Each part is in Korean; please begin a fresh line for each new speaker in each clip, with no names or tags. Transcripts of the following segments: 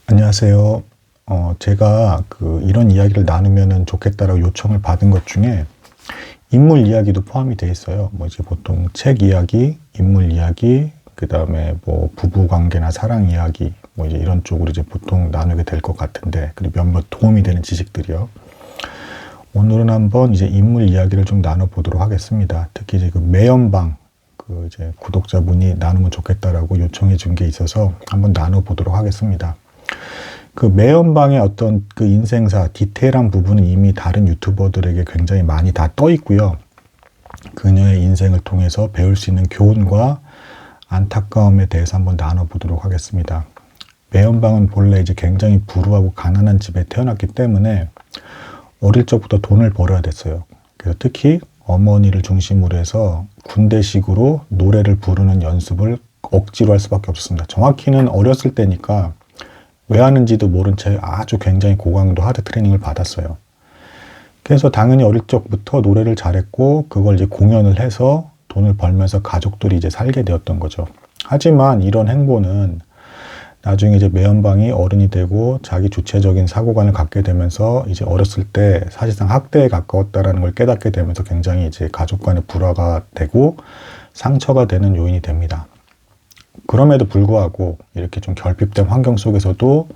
안녕하세요. 제가 이런 이야기를 나누면 좋겠다라고 요청을 받은 것 중에 인물 이야기도 포함이 되어 있어요. 뭐 이제 보통 책 이야기, 인물 이야기, 그 다음에 뭐 부부 관계나 사랑 이야기, 뭐 이제 이런 쪽으로 이제 보통 나누게 될 것 같은데, 그리고 몇몇 도움이 되는 지식들이요. 오늘은 한번 이제 인물 이야기를 좀 나눠보도록 하겠습니다. 특히 이제 매연방, 이제 구독자분이 나누면 좋겠다라고 요청해 준 게 있어서 한번 나눠보도록 하겠습니다. 매연방의 어떤 인생사, 디테일한 부분은 이미 다른 유튜버들에게 굉장히 많이 다 떠 있고요. 그녀의 인생을 통해서 배울 수 있는 교훈과 안타까움에 대해서 한번 나눠보도록 하겠습니다. 매연방은 본래 이제 굉장히 불우하고 가난한 집에 태어났기 때문에 어릴 적부터 돈을 벌어야 됐어요. 그래서 특히 어머니를 중심으로 해서 군대식으로 노래를 부르는 연습을 억지로 할 수밖에 없었습니다. 정확히는 어렸을 때니까 왜 하는지도 모른 채 아주 굉장히 고강도 하드 트레이닝을 받았어요. 그래서 당연히 어릴 적부터 노래를 잘했고 그걸 이제 공연을 해서 돈을 벌면서 가족들이 이제 살게 되었던 거죠. 하지만 이런 행보는 나중에 이제 매연방이 어른이 되고 자기 주체적인 사고관을 갖게 되면서 이제 어렸을 때 사실상 학대에 가까웠다라는 걸 깨닫게 되면서 굉장히 이제 가족 간의 불화가 되고 상처가 되는 요인이 됩니다. 그럼에도 불구하고 이렇게 좀 결핍된 환경 속에서도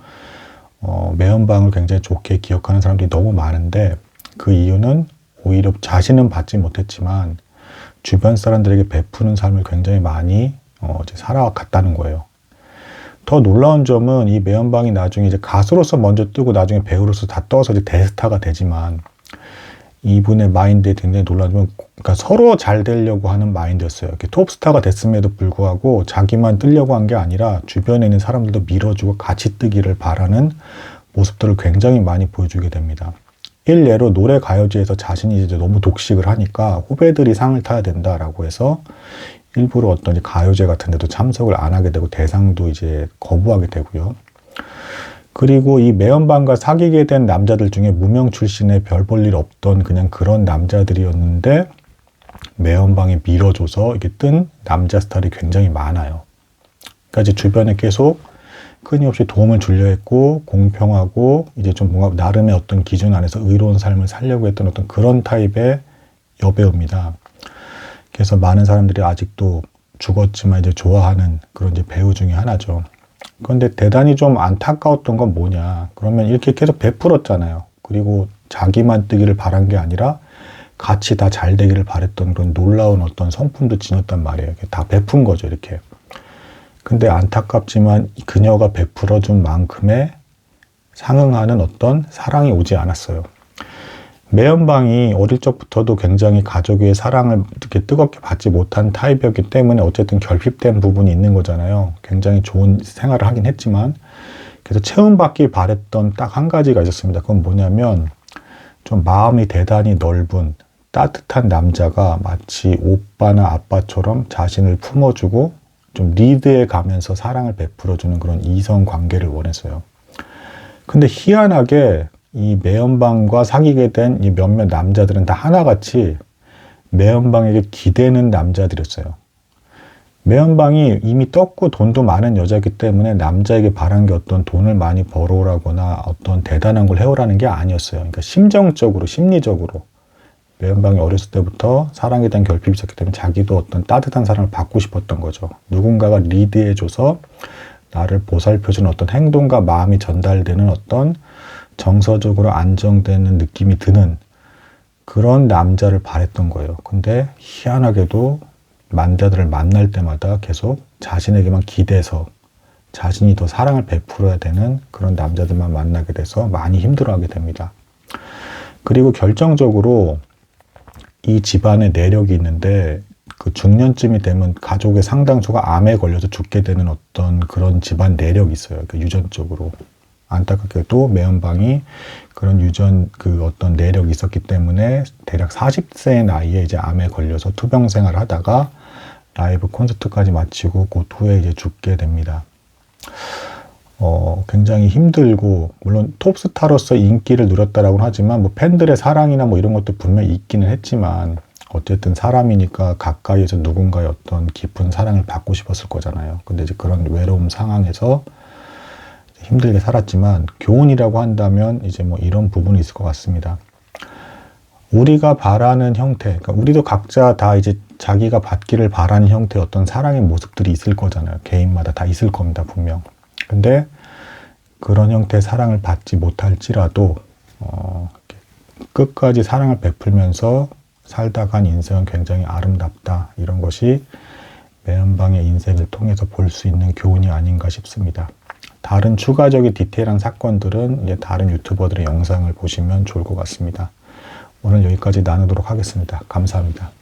매연방을 굉장히 좋게 기억하는 사람들이 너무 많은데, 그 이유는 오히려 자신은 받지 못했지만 주변 사람들에게 베푸는 삶을 굉장히 많이 이제 살아갔다는 거예요. 더 놀라운 점은 이 매연방이 나중에 이제 가수로서 먼저 뜨고 나중에 배우로서 다 떠서 이제 대스타가 되지만, 이분의 마인드에 굉장히 놀라운 점은 그러니까 서로 잘 되려고 하는 마인드였어요. 이렇게 톱스타가 됐음에도 불구하고 자기만 뜨려고 한 게 아니라 주변에 있는 사람들도 밀어주고 같이 뜨기를 바라는 모습들을 굉장히 많이 보여주게 됩니다. 일례로 노래 가요제에서 자신이 이제 너무 독식을 하니까 후배들이 상을 타야 된다라고 해서 일부러 어떤 가요제 같은 데도 참석을 안 하게 되고 대상도 이제 거부하게 되고요. 그리고 이 매연방과 사귀게 된 남자들 중에 무명 출신의 별 볼 일 없던 그냥 그런 남자들이었는데 매연방이 밀어줘서 이게 뜬 남자 스타일이 굉장히 많아요. 그러니까 이제 주변에 계속 끊임없이 도움을 주려 했고 공평하고 이제 좀 뭔가 나름의 어떤 기준 안에서 의로운 삶을 살려고 했던 어떤 그런 타입의 여배우입니다. 그래서 많은 사람들이 아직도 죽었지만 이제 좋아하는 그런 이제 배우 중에 하나죠. 그런데 대단히 좀 안타까웠던 건 뭐냐. 그러면 이렇게 계속 베풀었잖아요. 그리고 자기만 뜨기를 바란 게 아니라 같이 다 잘 되기를 바랬던 그런 놀라운 어떤 성품도 지녔단 말이에요. 다 베푼 거죠, 이렇게. 근데 안타깝지만 그녀가 베풀어준 만큼의 상응하는 어떤 사랑이 오지 않았어요. 매연방이 어릴 적부터도 굉장히 가족의 사랑을 이렇게 뜨겁게 받지 못한 타입이었기 때문에 어쨌든 결핍된 부분이 있는 거잖아요. 굉장히 좋은 생활을 하긴 했지만, 그래서 체험받기 바랬던 딱 한 가지가 있었습니다. 그건 뭐냐면 좀 마음이 대단히 넓은 따뜻한 남자가 마치 오빠나 아빠처럼 자신을 품어주고 좀 리드해 가면서 사랑을 베풀어주는 그런 이성 관계를 원했어요. 근데 희한하게 이 매연방과 사귀게 된 이 몇몇 남자들은 다 하나같이 매연방에게 기대는 남자들이었어요. 매연방이 이미 떴고 돈도 많은 여자이기 때문에 남자에게 바란 게 어떤 돈을 많이 벌어오라거나 어떤 대단한 걸 해오라는 게 아니었어요. 그러니까 심정적으로, 심리적으로 매연방이 어렸을 때부터 사랑에 대한 결핍이 있었기 때문에 자기도 어떤 따뜻한 사랑을 받고 싶었던 거죠. 누군가가 리드해줘서 나를 보살펴주는 어떤 행동과 마음이 전달되는 어떤 정서적으로 안정되는 느낌이 드는 그런 남자를 바랬던 거예요. 근데 희한하게도 남자들을 만날 때마다 계속 자신에게만 기대서 자신이 더 사랑을 베풀어야 되는 그런 남자들만 만나게 돼서 많이 힘들어하게 됩니다. 그리고 결정적으로 이 집안에 내력이 있는데 그 중년쯤이 되면 가족의 상당수가 암에 걸려서 죽게 되는 어떤 그런 집안 내력이 있어요. 그 유전적으로. 안타깝게도 매연방이 그런 유전 어떤 내력이 있었기 때문에 대략 40세의 나이에 이제 암에 걸려서 투병 생활을 하다가 라이브 콘서트까지 마치고 그 후에 이제 죽게 됩니다. 굉장히 힘들고, 물론 톱스타로서 인기를 누렸다라고는 하지만 뭐 팬들의 사랑이나 뭐 이런 것도 분명히 있기는 했지만 어쨌든 사람이니까 가까이에서 누군가의 어떤 깊은 사랑을 받고 싶었을 거잖아요. 근데 이제 그런 외로움 상황에서 힘들게 살았지만 교훈이라고 한다면 이제 뭐 이런 부분이 있을 것 같습니다. 우리가 바라는 형태, 그러니까 우리도 각자 다 이제 자기가 받기를 바라는 형태의 어떤 사랑의 모습들이 있을 거잖아요. 개인마다 다 있을 겁니다, 분명. 근데 그런 형태의 사랑을 받지 못할지라도 끝까지 사랑을 베풀면서 살다 간 인생은 굉장히 아름답다. 이런 것이 매연방의 인생을 통해서 볼 수 있는 교훈이 아닌가 싶습니다. 다른 추가적인 디테일한 사건들은 이제 다른 유튜버들의 영상을 보시면 좋을 것 같습니다. 오늘 여기까지 나누도록 하겠습니다. 감사합니다.